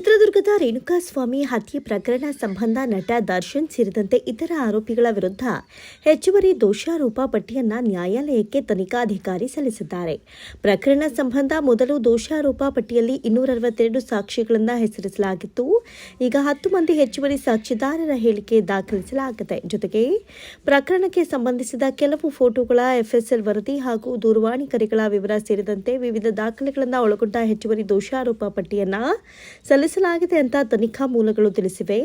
ಚಿತ್ರದುರ್ಗದ ರೇಣುಕಾಸ್ವಾಮಿ ಹತ್ಯೆ ಪ್ರಕರಣ ಸಂಬಂಧ ನಟ ದರ್ಶನ್ ಸೇರಿದಂತೆ ಇತರ ಆರೋಪಿಗಳ ವಿರುದ್ಧ ಹೆಚ್ಚುವರಿ ದೋಷಾರೋಪ ಪಟ್ಟಿಯನ್ನು ನ್ಯಾಯಾಲಯಕ್ಕೆ ತನಿಖಾಧಿಕಾರಿ ಸಲ್ಲಿಸಿದ್ದಾರೆ. ಪ್ರಕರಣ ಸಂಬಂಧ ಮೊದಲು ದೋಷಾರೋಪ ಪಟ್ಟಿಯಲ್ಲಿ 262 ಸಾಕ್ಷಿಗಳನ್ನು ಹೆಸರಿಸಲಾಗಿತ್ತು. ಈಗ 10 ಮಂದಿ ಹೆಚ್ಚುವರಿ ಸಾಕ್ಷಿದಾರರ ಹೇಳಿಕೆ ದಾಖಲಿಸಲಾಗಿದೆ. ಜೊತೆಗೆ ಪ್ರಕರಣಕ್ಕೆ ಸಂಬಂಧಿಸಿದ ಕೆಲವು ಫೋಟೋಗಳ ಎಫ್ಎಸ್ಎಲ್ ವರದಿ ಹಾಗೂ ದೂರವಾಣಿ ಕರೆಗಳ ವಿವರ ಸೇರಿದಂತೆ ವಿವಿಧ ದಾಖಲೆಗಳನ್ನು ಒಳಗೊಂಡ ಹೆಚ್ಚುವರಿ ದೋಷಾರೋಪ ಪಟ್ಟಿಯನ್ನು ಸಲ್ಲಿಸಲಾಗಿದೆ ಅಂತ ತನಿಖಾ ಮೂಲಗಳು ತಿಳಿಸಿವೆ.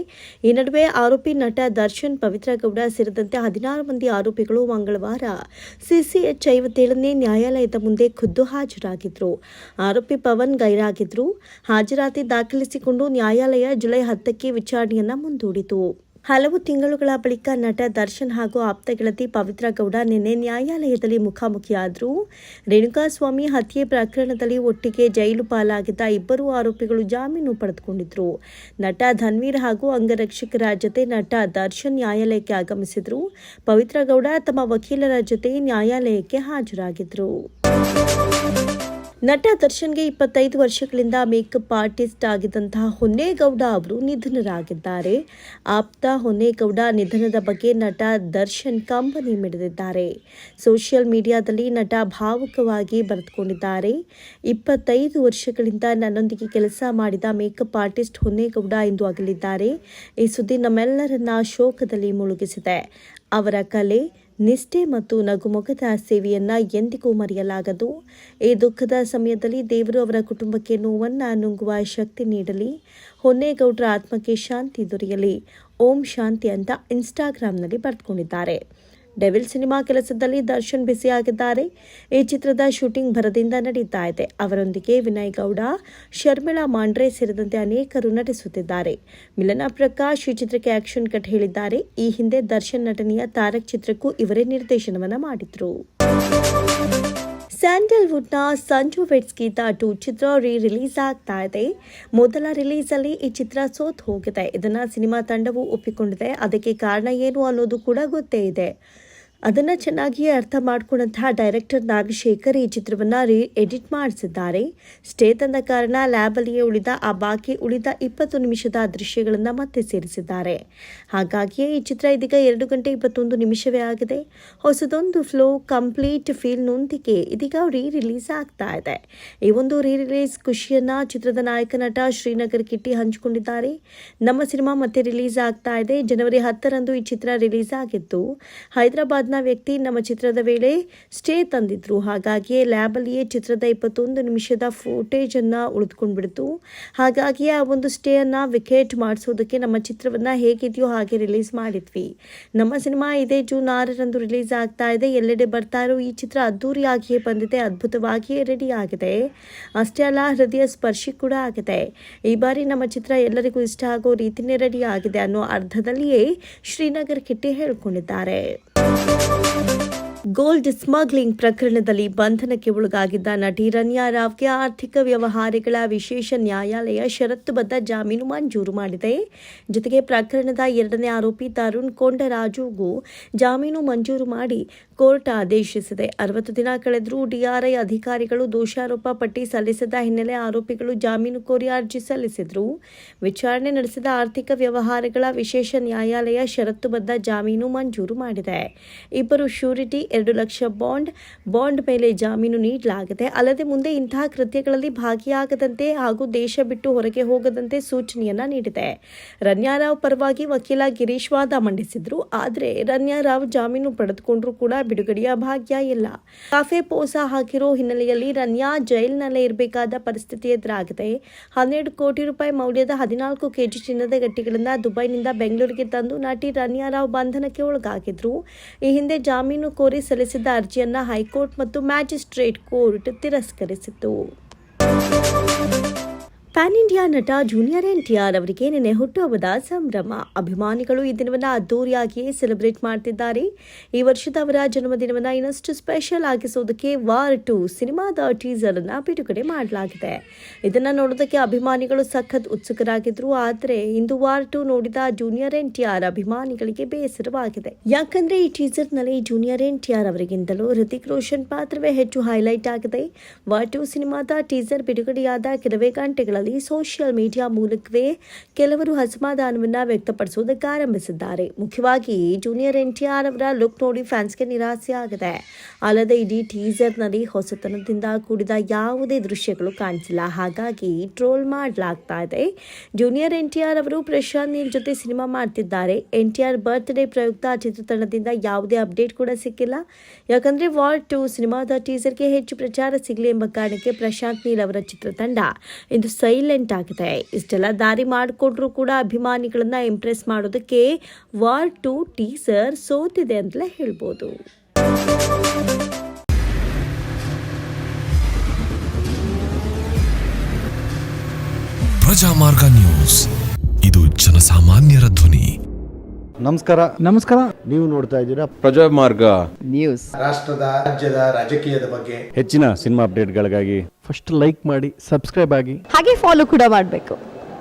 ಈ ನಡುವೆ ಆರೋಪಿ ನಟ ದರ್ಶನ್, ಪವಿತ್ರ ಗೌಡ ಸೇರಿದಂತೆ 16 ಮಂದಿ ಆರೋಪಿಗಳು ಮಂಗಳವಾರ ಸಿಸಿಎಚ್ 57ನೇ ನ್ಯಾಯಾಲಯದ ಮುಂದೆ ಖುದ್ದು ಹಾಜರಾಗಿದ್ರು. ಆರೋಪಿ ಪವನ್ ಗೈರಾಗಿದ್ರು. ಹಾಜರಾತಿ ದಾಖಲಿಸಿಕೊಂಡು ನ್ಯಾಯಾಲಯ ಜುಲೈ 10ಕ್ಕೆ ವಿಚಾರಣೆಯನ್ನ ಮುಂದೂಡಿತು. ಹಲವು ತಿಂಗಳುಗಳ ಬಳಿಕ ನಟ ದರ್ಶನ್ ಹಾಗೂ ಆಪ್ತ ಗೆಳತಿ ಪವಿತ್ರ ಗೌಡ ನಿನ್ನೆ ನ್ಯಾಯಾಲಯದಲ್ಲಿ ಮುಖಾಮುಖಿಯಾದರು. ರೇಣುಕಾಸ್ವಾಮಿ ಹತ್ಯೆ ಪ್ರಕರಣದಲ್ಲಿ ಒಟ್ಟಿಗೆ ಜೈಲು ಪಾಲಾಗಿದ್ದ ಇಬ್ಬರು ಆರೋಪಿಗಳು ಜಾಮೀನು ಪಡೆದುಕೊಂಡಿದ್ರು. ನಟ ಧನ್ವೀರ್ ಹಾಗೂ ಅಂಗರಕ್ಷಕರ ಜೊತೆ ನಟ ದರ್ಶನ್ ನ್ಯಾಯಾಲಯಕ್ಕೆ ಆಗಮಿಸಿದ್ರು. ಪವಿತ್ರ ಗೌಡ ತಮ್ಮ ವಕೀಲರ ಜೊತೆ ನ್ಯಾಯಾಲಯಕ್ಕೆ ಹಾಜರಾಗಿದ್ರು. ನಟ ದರ್ಶನ್ಗೆ 25 ವರ್ಷಗಳಿಂದ ಮೇಕಪ್ ಆರ್ಟಿಸ್ಟ್ ಆಗಿದ್ದಂತಹ ಹೊನ್ನೇಗೌಡ ಅವರು ನಿಧನರಾಗಿದ್ದಾರೆ. ಆಪ್ತ ಹೊನ್ನೇಗೌಡ ನಿಧನದ ಬಗ್ಗೆ ನಟ ದರ್ಶನ್ ಕಂಬನಿ ಮಿಡಿದಿದ್ದಾರೆ. ಸೋಷಿಯಲ್ ಮೀಡಿಯಾದಲ್ಲಿ ನಟ ಭಾವುಕವಾಗಿ ಬರೆದುಕೊಂಡಿದ್ದಾರೆ. 25 ವರ್ಷಗಳಿಂದ ನನ್ನೊಂದಿಗೆ ಕೆಲಸ ಮಾಡಿದ ಮೇಕಪ್ ಆರ್ಟಿಸ್ಟ್ ಹೊನ್ನೇಗೌಡ ಇಂದು ಅಗಲಿದ್ದಾರೆ. ಈ ಸುದ್ದಿ ನಮ್ಮೆಲ್ಲರನ್ನ ಶೋಕದಲ್ಲಿ ಮುಳುಗಿಸಿದೆ. ಅವರ ಕಲೆ, ನಿಷ್ಠೆ ಮತ್ತು ನಗುಮೊಗದ ಸೇವೆಯನ್ನ ಎಂದಿಗೂ ಮರೆಯಲಾಗದು. ಈ ದುಃಖದ ಸಮಯದಲ್ಲಿ ದೇವರು ಅವರ ಕುಟುಂಬಕ್ಕೆ ನೋವನ್ನು ನುಂಗುವ ಶಕ್ತಿ ನೀಡಲಿ. ಹೊನ್ನೇಗೌಡರ ಆತ್ಮಕ್ಕೆ ಶಾಂತಿ ದೊರೆಯಲಿ. ಓಂ ಶಾಂತಿ ಅಂತ ಇನ್ಸ್ಟಾಗ್ರಾಂನಲ್ಲಿ ಬರೆದುಕೊಂಡಿದ್ದಾರೆ. ಡೆವಿಲ್ ಸಿನಿಮಾ ಕೆಲಸದಲ್ಲಿ ದರ್ಶನ್ ಬ್ಯುಸಿಯಾಗಿದ್ದಾರೆ. ಈ ಚಿತ್ರದ ಶೂಟಿಂಗ್ ಭರದಿಂದ ನಡೀತಾ ಇದೆ. ಅವರೊಂದಿಗೆ ವಿನಯ್ ಗೌಡ, ಶರ್ಮಿಳಾ ಮಾಂಡ್ರೆ ಸೇರಿದಂತೆ ಅನೇಕರು ನಟಿಸುತ್ತಿದ್ದಾರೆ. ಮಿಲನ ಪ್ರಕಾಶ್ ಈ ಚಿತ್ರಕ್ಕೆ ಆಕ್ಷನ್ ಕಟ್ ಹೇಳಿದ್ದಾರೆ. ಈ ಹಿಂದೆ ದರ್ಶನ್ ನಟನೆಯ ತಾರಕ್ ಚಿತ್ರಕ್ಕೂ ಇವರೇ ನಿರ್ದೇಶನವನ್ನ ಮಾಡಿದ್ರು. ಸ್ಯಾಂಡಲ್ವುಡ್ನ ಸಂಜು ವೆಡ್ಸ್ ಗೀತಾ 2 ಚಿತ್ರ ರಿಲೀಸ್ ಆಗ್ತಾ ಇದೆ. ಮೊದಲ ರಿಲೀಸ್ ಅಲ್ಲಿ ಈ ಚಿತ್ರ ಸೋತ್ ಹೋಗಿದೆ. ಇದನ್ನ ಸಿನಿಮಾ ತಂಡವು ಒಪ್ಪಿಕೊಂಡಿದೆ. ಅದಕ್ಕೆ ಕಾರಣ ಏನು ಅನ್ನೋದು ಕೂಡ ಗೊತ್ತೇ ಇದೆ. ಅದನ್ನು ಚೆನ್ನಾಗಿಯೇ ಅರ್ಥ ಮಾಡಿಕೊಂಡಂತಹ ಡೈರೆಕ್ಟರ್ ನಾಗಶೇಖರ್ ಈ ಚಿತ್ರವನ್ನು ಎಡಿಟ್ ಮಾಡಿಸಿದ್ದಾರೆ. ಸ್ಟೇ ತಂದ ಕಾರಣ ಲ್ಯಾಬಲ್ಲಿಯೇ ಉಳಿದ ಆ ಬಾಕಿ ಉಳಿದ 20 ನಿಮಿಷದ ದೃಶ್ಯಗಳನ್ನು ಮತ್ತೆ ಸೇರಿಸಿದ್ದಾರೆ. ಹಾಗಾಗಿಯೇ ಈ ಚಿತ್ರ ಇದೀಗ 2 ಗಂಟೆ 21 ನಿಮಿಷವೇ ಆಗಿದೆ. ಹೊಸದೊಂದು ಫ್ಲೋ, ಕಂಪ್ಲೀಟ್ ಫೀಲ್ನೊಂದಿಗೆ ಇದೀಗ ರಿಲೀಸ್ ಆಗ್ತಾ ಇದೆ. ಈ ಒಂದು ರಿಲೀಸ್ ಖುಷಿಯನ್ನ ಚಿತ್ರದ ನಾಯಕ ನಟ ಶ್ರೀನಗರ್ ಕಿಟ್ಟಿ ಹಂಚಿಕೊಂಡಿದ್ದಾರೆ. ನಮ್ಮ ಸಿನಿಮಾ ಮತ್ತೆ ರಿಲೀಸ್ ಆಗ್ತಾ ಇದೆ. ಜನವರಿ 10ರಂದು ಈ ಚಿತ್ರ ರಿಲೀಸ್ ಆಗಿತ್ತು. ಹೈದರಾಬಾದ್ ವ್ಯಕ್ತಿ ನಮ್ಮ ಚಿತ್ರದ ವೇಳೆ ಸ್ಟೇ ತಂದಿದ್ರು. ಹಾಗಾಗಿಯೇ ಲ್ಯಾಬಲ್ಲಿಯೇ ಚಿತ್ರದ 21 ನಿಮಿಷದ ಫೋಟೇಜ್ ಅನ್ನ ಉಳಿದುಕೊಂಡ್ಬಿಡ್ತು. ಹಾಗಾಗಿ ಆ ಒಂದು ಸ್ಟೇ ಅನ್ನ ವಿಕೆಟ್ ಮಾಡಿಸೋದಕ್ಕೆ ನಮ್ಮ ಚಿತ್ರವನ್ನ ಹೇಗಿದೆಯೋ ಹಾಗೆ ರಿಲೀಸ್ ಮಾಡಿದ್ವಿ. ನಮ್ಮ ಸಿನಿಮಾ ಇದೇ ಜೂನ್ 6ರಂದು ರಿಲೀಸ್ ಆಗ್ತಾ ಇದೆ. ಎಲ್ಲೆಡೆ ಬರ್ತಾ ಇರೋ ಈ ಚಿತ್ರ ಅದ್ದೂರಿಯಾಗಿಯೇ ಬಂದಿದೆ. ಅದ್ಭುತವಾಗಿಯೇ ರೆಡಿ ಆಗಿದೆ. ಅಷ್ಟೇ ಅಲ್ಲ, ಹೃದಯ ಸ್ಪರ್ಶಿ ಕೂಡ ಆಗಿದೆ. ಈ ಬಾರಿ ನಮ್ಮ ಚಿತ್ರ ಎಲ್ಲರಿಗೂ ಇಷ್ಟ ಆಗೋ ರೀತಿನೇ ರೆಡಿ ಆಗಿದೆ ಅನ್ನೋ ಅರ್ಥದಲ್ಲಿಯೇ ಶ್ರೀನಗರ್ ಕಿಟ್ಟಿ ಹೇಳಿಕೊಂಡಿದ್ದಾರೆ. ಗೋಲ್ಡ್ ಸ್ಮಗ್ಲಿಂಗ್ ಪ್ರಕರಣದಲ್ಲಿ ಬಂಧನಕ್ಕೆ ಒಳಗಾಗಿದ್ದ ನಟಿ ರನ್ಯಾ ರಾವ್ಗೆ ಆರ್ಥಿಕ ವ್ಯವಹಾರಗಳ ವಿಶೇಷ ನ್ಯಾಯಾಲಯ ಷರತ್ತುಬದ್ಧ ಜಾಮೀನು ಮಂಜೂರು ಮಾಡಿದೆ. ಜೊತೆಗೆ ಪ್ರಕರಣದ 2ನೇ ಆರೋಪಿ ತರುಣ್ ಕೊಂಡರಾಜುಗೂ ಜಾಮೀನು ಮಂಜೂರು ಮಾಡಿ ಕೋರ್ಟ್ ಆದೇಶಿಸಿದೆ. 60 ದಿನ ಕಳೆದರೂ ಡಿಆರ್ಐ ಅಧಿಕಾರಿಗಳು ದೋಷಾರೋಪ ಪಟ್ಟಿ ಸಲ್ಲಿಸಿದ ಹಿನ್ನೆಲೆ ಆರೋಪಿಗಳು ಜಾಮೀನು ಕೋರಿ ಅರ್ಜಿ ಸಲ್ಲಿಸಿದ್ರು. ವಿಚಾರಣೆ ನಡೆಸಿದ ಆರ್ಥಿಕ ವ್ಯವಹಾರಗಳ ವಿಶೇಷ ನ್ಯಾಯಾಲಯ ಷರತ್ತುಬದ್ಧ ಜಾಮೀನು ಮಂಜೂರು ಮಾಡಿದೆ. ಇಬ್ಬರು ಶ್ಯೂರಿಟಿ, 2 ಲಕ್ಷ ಬಾಂಡ್ ಮೇಲೆ ಜಾಮೀನು ನೀಡಲಾಗಿದೆ. ಅಲ್ಲದೆ ಮುಂದೆ ಇಂತಹ ಕೃತ್ಯಗಳಲ್ಲಿ ಭಾಗಿಯಾಗದಂತೆ ಹಾಗೂ ದೇಶ ಬಿಟ್ಟು ಹೊರಗೆ ಹೋಗದಂತೆ ಸೂಚನೆಯನ್ನ ನೀಡಿದೆ. ರನ್ಯಾ ರಾವ್ ಪರವಾಗಿ ವಕೀಲ ಗಿರೀಶ್ ವಾದ ಮಂಡಿಸಿದ್ರು. ಆದರೆ ರನ್ಯಾ ರಾವ್ ಜಾಮೀನು ಪಡೆದುಕೊಂಡ್ರೂ ಕೂಡ ಬಿಡುಗಡೆಯ ಭಾಗ್ಯ ಇಲ್ಲ. ಕಾಫೆ ಪೋಸ ಹಾಕಿರೋ ಹಿನ್ನೆಲೆಯಲ್ಲಿ ರನ್ಯಾ ಜೈಲಿನಲ್ಲೇ ಇರಬೇಕಾದ ಪರಿಸ್ಥಿತಿ ಎದುರಾಗಿದೆ. 12 ಕೋಟಿ ರೂಪಾಯಿ ಮೌಲ್ಯದ 14 ಕೆಜಿ ಚಿನ್ನದ ಗಟ್ಟಿಗಳನ್ನು ದುಬೈನಿಂದ ಬೆಂಗಳೂರಿಗೆ ತಂದು ನಟಿ ರನ್ಯಾ ರಾವ್ ಬಂಧನಕ್ಕೆ ಒಳಗಾಗಿದ್ರು. ಈ ಹಿಂದೆ ಜಾಮೀನು ಕೋರಿ ಸಲ್ಲಿಸಿದ್ದ ಅರ್ಜಿಯನ್ನ ಹೈಕೋರ್ಟ್ ಮತ್ತು ಮ್ಯಾಜಿಸ್ಟ್ರೇಟ್ ಕೋರ್ಟ್ ತಿರಸ್ಕರಿಸಿತ್ತು. ಪ್ಯಾನ್ ಇಂಡಿಯಾ ನಟ ಜೂನಿಯರ್ ಎನ್ಟಿಆರ್ ಅವರಿಗೆ ನಿನ್ನೆ ಹುಟ್ಟುಹಬ್ಬದ ಸಂಭ್ರಮ. ಅಭಿಮಾನಿಗಳು ಈ ದಿನವನ್ನು ಅದ್ದೂರಿಯಾಗಿಯೇ ಸೆಲೆಬ್ರೇಟ್ ಮಾಡ್ತಿದ್ದಾರೆ. ಈ ವರ್ಷದ ಅವರ ಜನ್ಮದಿನವನ್ನು ಇನ್ನಷ್ಟು ಸ್ಪೆಷಲ್ ಆಗಿಸೋದಕ್ಕೆ ವಾರ್ 2 ಸಿನಿಮಾದ ಟೀಸರ್ ಅನ್ನು ಬಿಡುಗಡೆ ಮಾಡಲಾಗಿದೆ. ಇದನ್ನು ನೋಡೋದಕ್ಕೆ ಅಭಿಮಾನಿಗಳು ಸಖತ್ ಉತ್ಸುಕರಾಗಿದ್ರು. ಆದರೆ ಇಂದು ವಾರ್ 2 ನೋಡಿದ ಜೂನಿಯರ್ ಎನ್ಟಿಆರ್ ಅಭಿಮಾನಿಗಳಿಗೆ ಬೇಸರವಾಗಿದೆ. ಯಾಕಂದ್ರೆ ಈ ಟೀಸರ್ನಲ್ಲಿ ಜೂನಿಯರ್ ಎನ್ಟಿಆರ್ ಅವರಿಗಿಂತಲೂ ಹೃತಿಕ್ ರೋಷನ್ ಪಾತ್ರವೇ ಹೆಚ್ಚು ಹೈಲೈಟ್ ಆಗಿದೆ. ವಾರ್ 2 ಸಿನಿಮಾದ ಟೀಸರ್ ಬಿಡುಗಡೆಯಾದ ಕೆಲವೇ ಗಂಟೆಗಳಲ್ಲಿ ವಿಚಾರದಲ್ಲಿ ಸೋಷಿಯಲ್ ಮೀಡಿಯಾ ಮೂಲಕವೇ ಕೆಲವರು ಅಸಮಾಧಾನವನ್ನು ವ್ಯಕ್ತಪಡಿಸುವುದಕ್ಕೆ ಆರಂಭಿಸಿದ್ದಾರೆ. ಮುಖ್ಯವಾಗಿ ಜೂನಿಯರ್ ಎನ್ಟಿಆರ್ ಅವರ ಲುಕ್ ನೋಡಿ ಫ್ಯಾನ್ಸ್ಗೆ ನಿರಾಸೆ ಆಗಿದೆ. ಅಲ್ಲದೆ ಇಡೀ ಟೀಸರ್ನಲ್ಲಿ ಹೊಸತನದಿಂದ ಕೂಡಿದ ಯಾವುದೇ ದೃಶ್ಯಗಳು ಕಾಣಿಸಿಲ್ಲ. ಹಾಗಾಗಿ ಟ್ರೋಲ್ ಮಾಡಲಾಗ್ತಾ ಇದೆ. ಜೂನಿಯರ್ ಎನ್ಟಿಆರ್ ಅವರು ಪ್ರಶಾಂತ್ ನೀಲ್ ಜೊತೆ ಸಿನಿಮಾ ಮಾಡ್ತಿದ್ದಾರೆ. ಎನ್ಟಿಆರ್ ಬರ್ತ್ಡೇ ಪ್ರಯುಕ್ತ ಚಿತ್ರತಂಡದಿಂದ ಯಾವುದೇ ಅಪ್ಡೇಟ್ ಕೂಡ ಸಿಕ್ಕಿಲ್ಲ. ಯಾಕಂದ್ರೆ ವಾರ್ 2 ಸಿನಿಮಾದ ಟೀಸರ್ಗೆ ಹೆಚ್ಚು ಪ್ರಚಾರ ಸಿಗಲಿ ಎಂಬ ಕಾರಣಕ್ಕೆ ಪ್ರಶಾಂತ್ ನೀಲ್ ಅವರ ಚಿತ್ರತಂಡ ಇಂದು ಸೈಲೆಂಟ್ ಆಗಿದೆ. ಇಷ್ಟೆಲ್ಲ ದಾರಿ ಮಾಡಿಕೊಟ್ರು ಕೂಡ ಅಭಿಮಾನಿಗಳನ್ನ ಇಂಪ್ರೆಸ್ ಮಾಡೋದಕ್ಕೆ ವಾರ್ 2 ಟೀಸರ್ ಸೋತಿದೆ ಅಂತಲೇ ಹೇಳ್ಬೋದು. ಪ್ರಜಾಮಾರ್ಗ ನ್ಯೂಸ್, ಇದು ಜನಸಾಮಾನ್ಯರ ಧ್ವನಿ. ನಮಸ್ಕಾರ. ನೀವು ನೋಡ್ತಾ ಇದ್ದೀರಾ ಪ್ರಜಾಮಾರ್ಗ ನ್ಯೂಸ್. ರಾಷ್ಟ್ರದ ರಾಜ್ಯದ ರಾಜಕೀಯದ ಬಗ್ಗೆ ಹೆಚ್ಚಿನ ಸಿನಿಮಾ ಅಪ್ಡೇಟ್ಗಳಿಗಾಗಿ ಫಸ್ಟ್ ಲೈಕ್ ಮಾಡಿ, ಸಬ್ಸ್ಕ್ರೈಬ್ ಆಗಿ, ಹಾಗೆ ಫಾಲೋ ಕೂಡ ಮಾಡಬೇಕು.